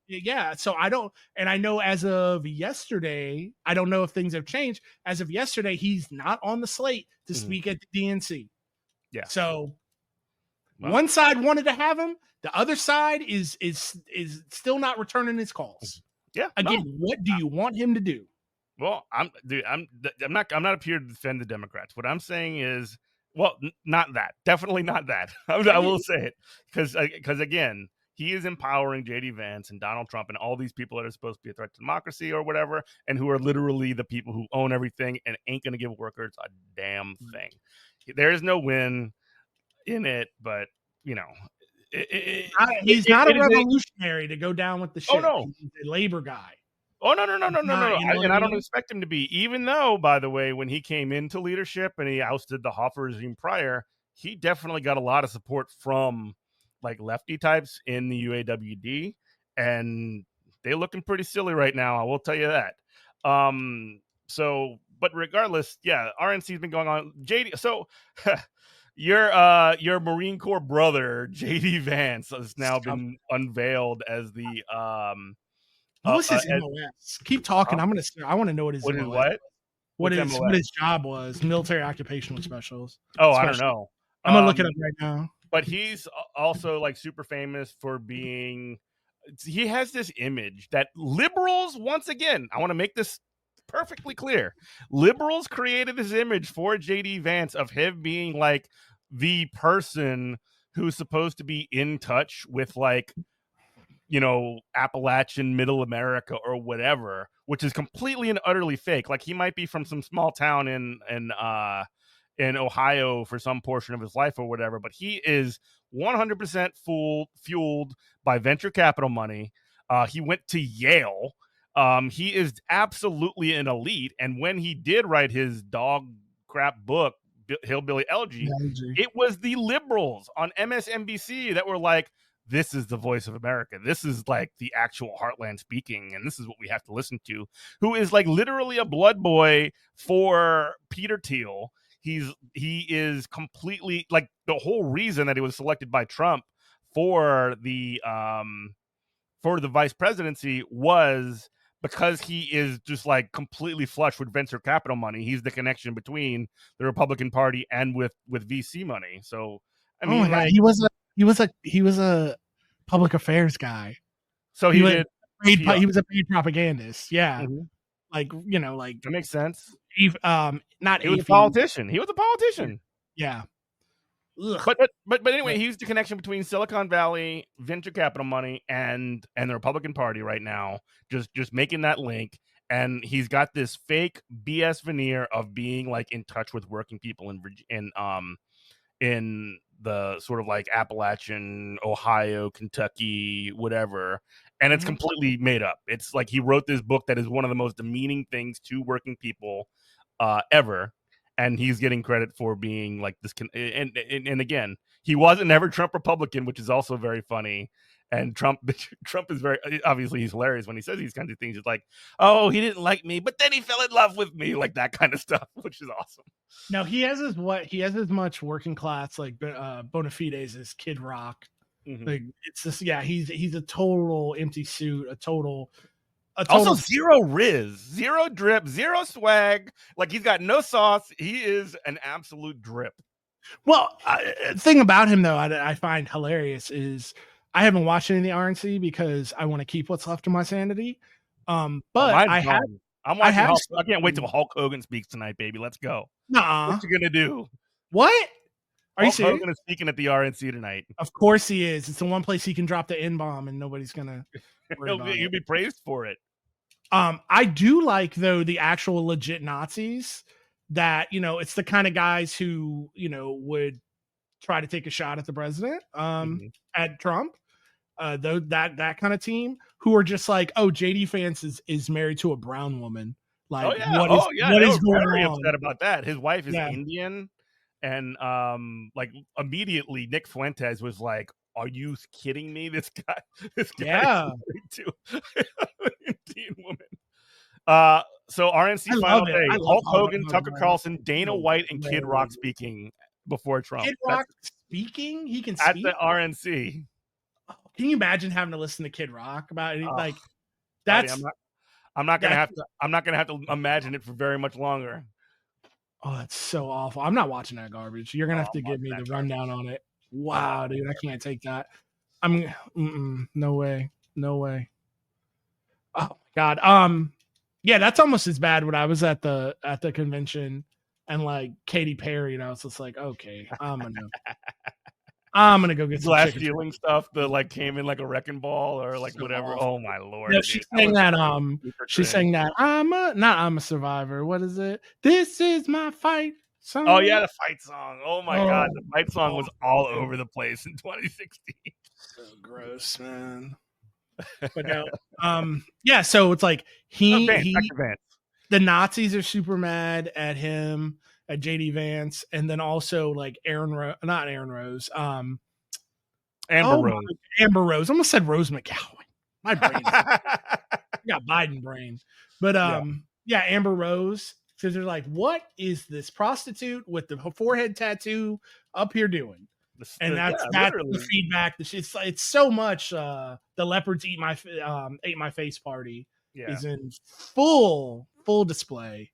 So I don't, and I know as of yesterday, I don't know if things have changed. As of yesterday, he's not on the slate to speak at the DNC. Yeah. So one side wanted to have him. The other side is still not returning his calls. Yeah. Again, what do you want him to do? Well, I'm not up here to defend the Democrats. What I'm saying is, well, not that. Definitely not that. I will say it because again, he is empowering JD Vance and Donald Trump and all these people that are supposed to be a threat to democracy or whatever, and who are literally the people who own everything and ain't going to give workers a damn thing. There is no win in it, but he's not a revolutionary to go down with the ship. Oh no, he's a labor guy. Oh no! I don't expect him to be. Even though, by the way, when he came into leadership and he ousted the Hoffa regime prior, he definitely got a lot of support from like lefty types in the UAWD, and they're looking pretty silly right now. I will tell you that. So, but regardless, yeah, RNC's been going on. JD, so your Marine Corps brother, JD Vance, has now been unveiled as the What was his MOS? Keep talking. I want to know what his MOS. What his job was. Military Occupational Specialist. I don't know. I'm gonna look it up right now. But he's also like super famous for being. He has this image that liberals, once again, I want to make this perfectly clear. Liberals created this image for JD Vance of him being like the person who's supposed to be in touch with like, Appalachian Middle America or whatever, which is completely and utterly fake. Like, he might be from some small town in Ohio for some portion of his life or whatever, but he is 100% fueled by venture capital money. He went to Yale. He is absolutely an elite. And when he did write his dog crap book, Hillbilly Elegy, it was the liberals on MSNBC that were like, this is the voice of America. This is like the actual heartland speaking, and this is what we have to listen to. Who is like literally a blood boy for Peter Thiel. He is completely like the whole reason that he was selected by Trump for the vice presidency was because he is just like completely flush with venture capital money. He's the connection between the Republican Party and with VC money. So I Oh my mean, god, like, he was a public affairs guy. so He he was did paid. PR. He was a paid propagandist. Yeah, Mhm. like like That makes sense. not He was a AP. politician. He was a politician. Yeah. Ugh. But anyway, he's the connection between Silicon Valley, venture capital money, and the Republican Party right now. Just making that link, and he's got this fake BS veneer of being like in touch with working people in the sort of like Appalachian, Ohio, Kentucky, whatever. And it's completely made up. It's like he wrote this book that is one of the most demeaning things to working people ever. And he's getting credit for being like this. And again, he wasn't ever Trump Republican, which is also very funny. And Trump is very obviously he's hilarious when he says these kinds of things. It's like, oh, he didn't like me, but then he fell in love with me, like that kind of stuff, which is awesome. Now he has as much working class like bona fides as Kid Rock. Mm-hmm. Like it's just he's a total empty suit, a total also zero riz, zero drip, zero swag. Like he's got no sauce. He is an absolute drip. Well, thing about him though, I find hilarious is I haven't watched any of the RNC because I want to keep what's left of my sanity. But I have. I'm watching. I can't wait till Hulk Hogan speaks tonight, baby. Let's go. Nuh-uh. What you gonna do? What? Are you serious? Hogan is speaking at the RNC tonight. Of course he is. It's the one place he can drop the N-bomb and nobody's gonna. He'll be praised for it. I do like though the actual legit Nazis that it's the kind of guys who would try to take a shot at the president, at Trump. Though that kind of team who are just like, oh, JD Vance is married to a brown woman. Like, what is going very on? upset about that. His wife is Indian, and like immediately Nick Fuentes was like, "Are you kidding me? This guy is married to an Indian woman." So RNC final day: Hulk Hogan, Tucker Carlson, Dana White, and Kid Rock speaking before Trump. Kid Rock speaking? He can speak at the RNC. Can you imagine having to listen to Kid Rock about it? Like that's buddy, I'm not gonna have to imagine it for very much longer. Oh, that's so awful. I'm not watching that garbage. You're gonna have to give me the rundown on it. Wow, dude, I can't take that. No way. Oh my god. Yeah, that's almost as bad when I was at the convention and like Katy Perry, and I was just like, okay, I'm gonna go get some glass stealing stuff that like came in like a wrecking ball or like whatever. Awful. Oh my lord! No, she sang that. She sang that. I'm a survivor. What is it? This is my fight song. Oh yeah, the fight song. Oh my god, the fight song was all over the place in 2016. So gross, man. But no, yeah. So it's like the Nazis are super mad at him, at JD Vance, and then also like Amber Rose. Amber Rose. I almost said Rose McGowan. My brain got Biden brain. But yeah, Amber Rose. So they're like, what is this prostitute with the forehead tattoo up here doing? And that's the feedback. It's so much the leopards ate my face party is in full display.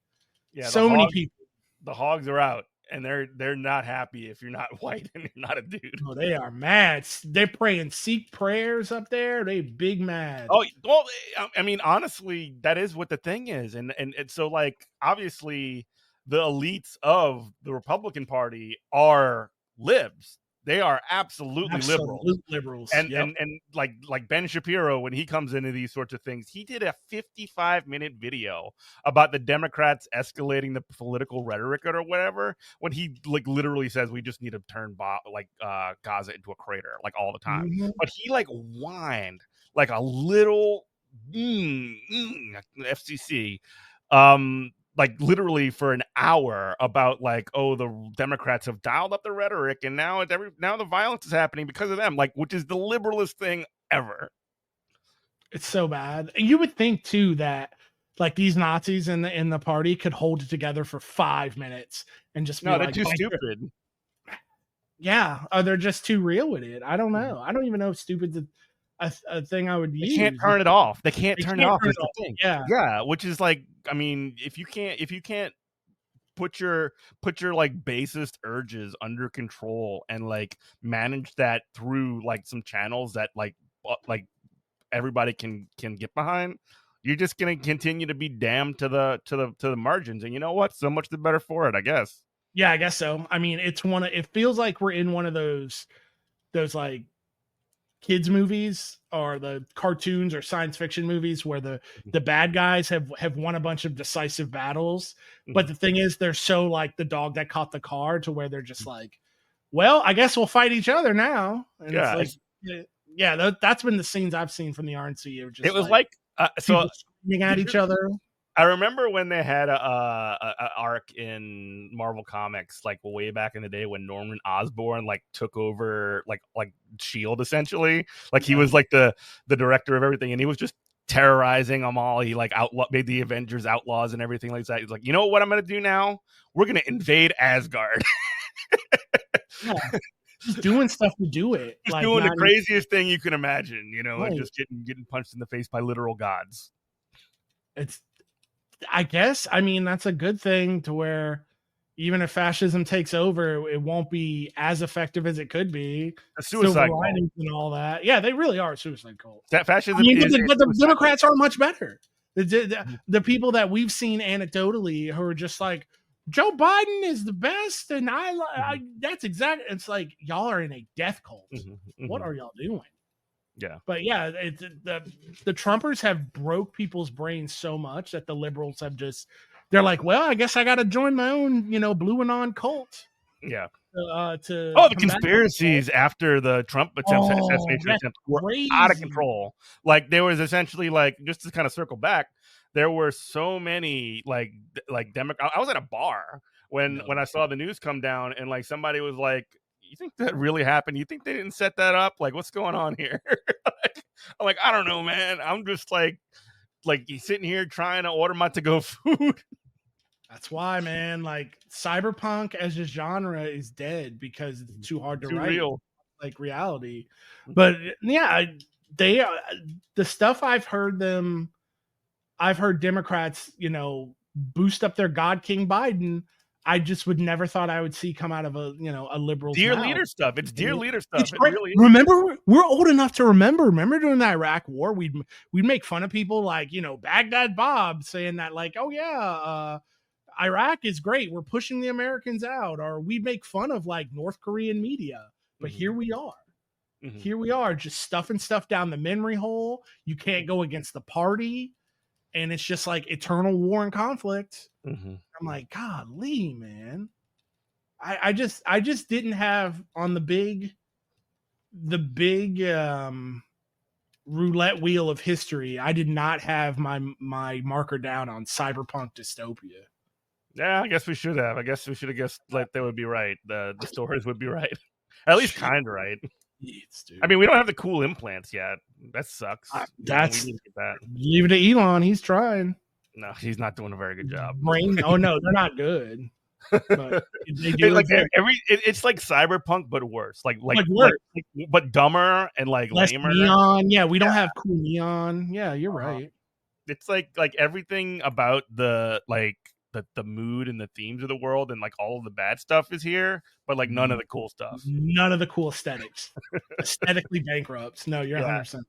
Yeah, so many people. The hogs are out, and they're not happy if you're not white and you're not a dude. Oh, they are mad. They're praying Sikh prayers up there. They big mad. Oh well, I mean, honestly, that is what the thing is, and so like obviously the elites of the Republican Party are libs. They are absolutely liberals. And like Ben Shapiro, when he comes into these sorts of things, he did a 55-minute video about the Democrats escalating the political rhetoric or whatever, when he like literally says we just need to turn Gaza into a crater like all the time. Mm-hmm. But he like whined like a little FCC like literally for an hour about like, oh, the Democrats have dialed up the rhetoric and now the violence is happening because of them, like, which is the liberalist thing ever. It's so bad. You would think too that like these Nazis in the party could hold it together for 5 minutes and just be they're too stupid. Yeah, they're just too real with it. I don't know. I don't even know if stupid's a thing I would They can't use. turn it off. They can't They turn it can't off. turn Is it the off. thing. Yeah. Yeah, which is like, I mean, if you can't put your like basest urges under control and like manage that through like some channels that like everybody can get behind, you're just gonna continue to be damned to the margins. And you know what? So much the better for it, I guess. Yeah, I guess so. I mean, it feels like we're in one of those like kids movies or the cartoons or science fiction movies where the bad guys have won a bunch of decisive battles, but the thing is they're so like the dog that caught the car to where they're just like, well, I guess we'll fight each other now. And it's Yeah, like, yeah, that's been the scenes I've seen from the RNC of just it was like so people screaming at each other. I remember when they had a arc in Marvel Comics, like way back in the day when Norman Osborn like took over like Shield essentially. Like he was like the director of everything, and he was just terrorizing them all. He like made the Avengers outlaws and everything like that. He's like, you know what I'm gonna do now? We're gonna invade Asgard. Yeah. Just doing stuff to do it. Just like doing the craziest thing you can imagine, you know, right. and just getting punched in the face by literal gods. I guess, I mean, that's a good thing to where even if fascism takes over, it won't be as effective as it could be. A suicide cult. And all that. Yeah, they really are a suicide cult. That fascism but the Democrats are much better. The people that we've seen anecdotally who are just like, Joe Biden is the best, and that's exactly. It's like y'all are in a death cult. What are y'all doing? Yeah, but yeah, the Trumpers have broke people's brains so much that the liberals have they're like, well, I guess I got to join my own, blue anon cult. Yeah. The conspiracies after the Trump assassination attempt were out of control. Like there was essentially like, just to kind of circle back, there were so many like Democrats. I was at a bar when I saw the news come down, and like somebody was like, you think that really happened? You think they didn't set that up? Like, what's going on here? I'm like, I don't know, man. I'm just like he's sitting here trying to order my to-go food. That's why, man. Like cyberpunk as a genre is dead because it's too hard to write. Real. Like reality. But yeah, the stuff I've heard Democrats, boost up their God King Biden. I just would never thought I would see come out of a liberal dear leader stuff. It's dear leader stuff. It's great. Really remember, we're old enough to remember during the Iraq War, we'd make fun of people like Baghdad Bob saying that like, oh yeah, Iraq is great, we're pushing the Americans out, or we'd make fun of like North Korean media. But here we are, just stuffing stuff down the memory hole. You can't go against the party. And it's just like eternal war and conflict. I'm like, golly, man. I just didn't have on the big roulette wheel of history. I did not have my marker down on cyberpunk dystopia. Yeah, I guess we should have. I guess we should have guessed like they would be right. The stories would be right. At least kind of right. I mean, we don't have the cool implants yet. That sucks. That's we need to get that. Leave it to Elon. He's trying. No, he's not doing a very good job. Oh no, they're not good. But they do it's like cyberpunk, but worse. Like worse. But dumber and like less lamer. Neon. Yeah, we don't have cool neon. Yeah, you're right. It's like everything about the the mood and the themes of the world and like all of the bad stuff is here, but like none of the cool stuff. None of the cool aesthetics. Aesthetically bankrupt. No, you're 100%.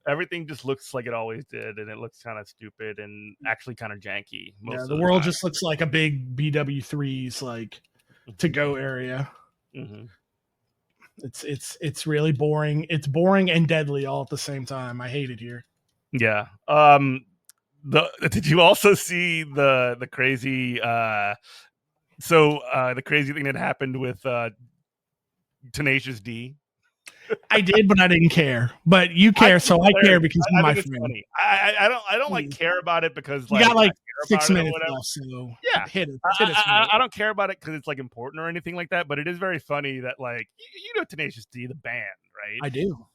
Everything just looks like it always did, and it looks kind of stupid and actually kind of janky. Most the world just looks like a big BW3's like to go area. It's really boring. It's boring and deadly all at the same time. I hate it here. Yeah. Did you also see the crazy the crazy thing that happened with Tenacious D? I did, but I didn't care. But you care, so I care because you're my friend. Funny. I don't like care about it because you got like 6 minutes left. So yeah, hit it. I don't care about it because it's like important or anything like that. But it is very funny that like Tenacious D, the band, right? I do.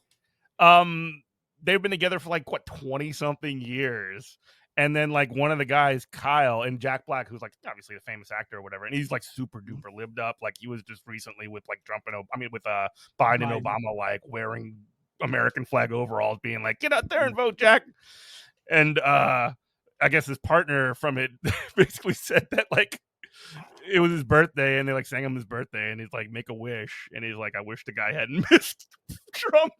They've been together for like 20 something years, And then like one of the guys, Kyle, and Jack Black, who's like obviously a famous actor or whatever, and he's like super duper lived up. Like he was just recently with like Trump and with Biden and Obama, like wearing American flag overalls, being like, "Get out there and vote, Jack." And I guess his partner from it basically said that like it was his birthday, and they like sang him his birthday, and he's like, "Make a wish," and he's like, "I wish the guy hadn't missed Trump."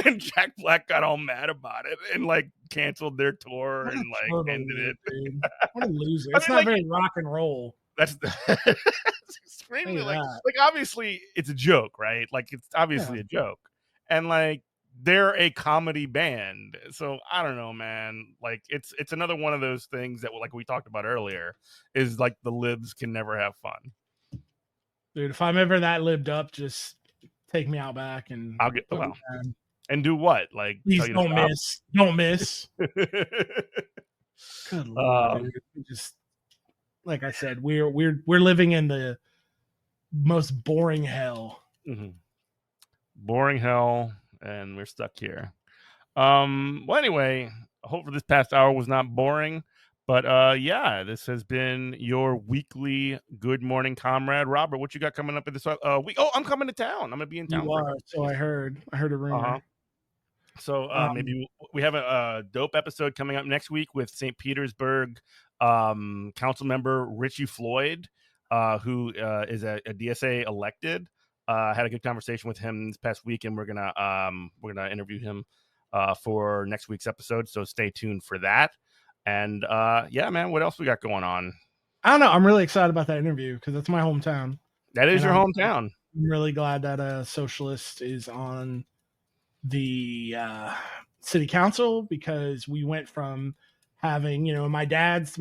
And Jack Black got all mad about it and like canceled their tour and like ended it. Dude. What a loser! It's not very rock and roll. That's extremely like obviously it's a joke, right? Like it's obviously a joke, and like they're a comedy band, so I don't know, man. Like it's another one of those things that like we talked about earlier is like the libs can never have fun. Dude, if I'm ever that lived up, just take me out back and I'll get and do what? Like please don't miss. Good Lord, dude. Just like I said, we're living in the most boring hell. Mm-hmm. Boring hell, and we're stuck here. Well, anyway, hopefully this past hour was not boring. But yeah, this has been your weekly Good Morning Comrade. Robert, what you got coming up in this week? Oh, I'm coming to town. I'm gonna be in town. You are, so I heard a rumor. So maybe we have a dope episode coming up next week with St. Petersburg council member Richie Floyd, who is a DSA elected. Had a good conversation with him this past week, and we're gonna interview him for next week's episode. So stay tuned for that. And yeah, man, what else we got going on? I don't know. I'm really excited about that interview because that's my hometown. That is your hometown. I'm really glad that a socialist is on the city council, because we went from having, my dad's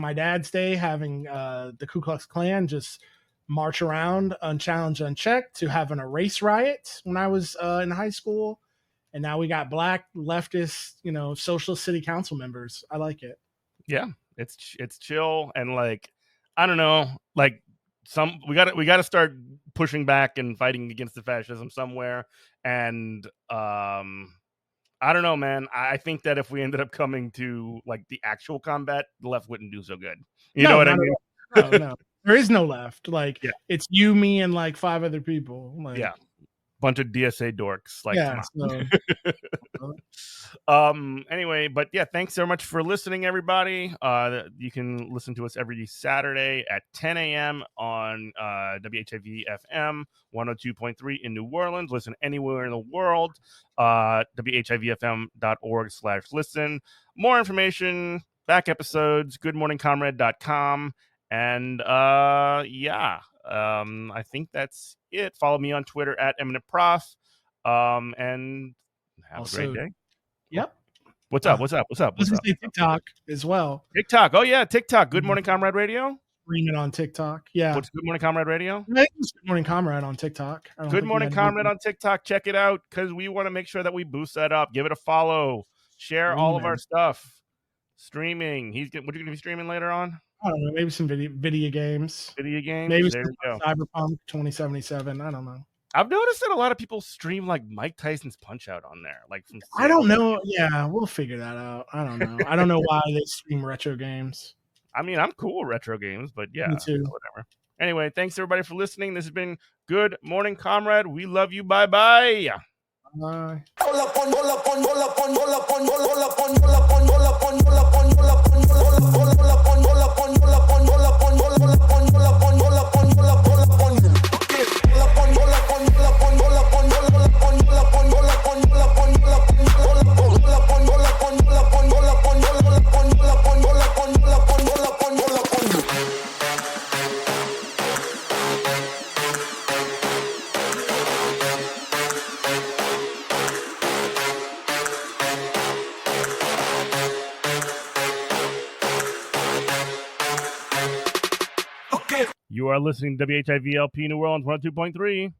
day, having the Ku Klux Klan just march around unchallenged, unchecked, to having a race riot when I was in high school. And now we got black leftist, socialist city council members. I like it. Yeah, it's chill, and like I don't know, like we got to start pushing back and fighting against the fascism somewhere. And I don't know, man. I think that if we ended up coming to like the actual combat, the left wouldn't do so good. You know what I mean? No. There is no left. Like it's you, me, and like 5 other people. Like, bunch of DSA dorks. Like, anyway, but yeah, thanks so much for listening, everybody. You can listen to us every Saturday at 10 a.m. on WHIV FM 102.3 in New Orleans. Listen anywhere in the world. WHIVFM.org/listen. More information, back episodes, goodmorningcomrade.com. And I think that's it. Follow me on Twitter at Eminent Prof. And have a great day. Yep. What's up? TikTok as well. TikTok. Oh yeah, TikTok. Good Morning Comrade Radio. Streaming on TikTok. Yeah. What's Good Morning Comrade Radio? Good Morning Comrade on TikTok. Good Morning Comrade on TikTok. Check it out, because we want to make sure that we boost that up. Give it a follow. Share all of our stuff. Streaming. What are you going to be streaming later on? I don't know. Maybe some video games. Video games. Maybe some Cyberpunk 2077. I don't know. I've noticed that a lot of people stream like Mike Tyson's Punch Out on there. Like from I don't know. Yeah, we'll figure that out. I don't know. I don't know why they stream retro games. I mean, I'm cool with retro games, but yeah, me too. Whatever. Anyway, thanks everybody for listening. This has been Good Morning Comrade. We love you. Bye bye. Bye. You are listening to WHIVLP New Orleans 102.3.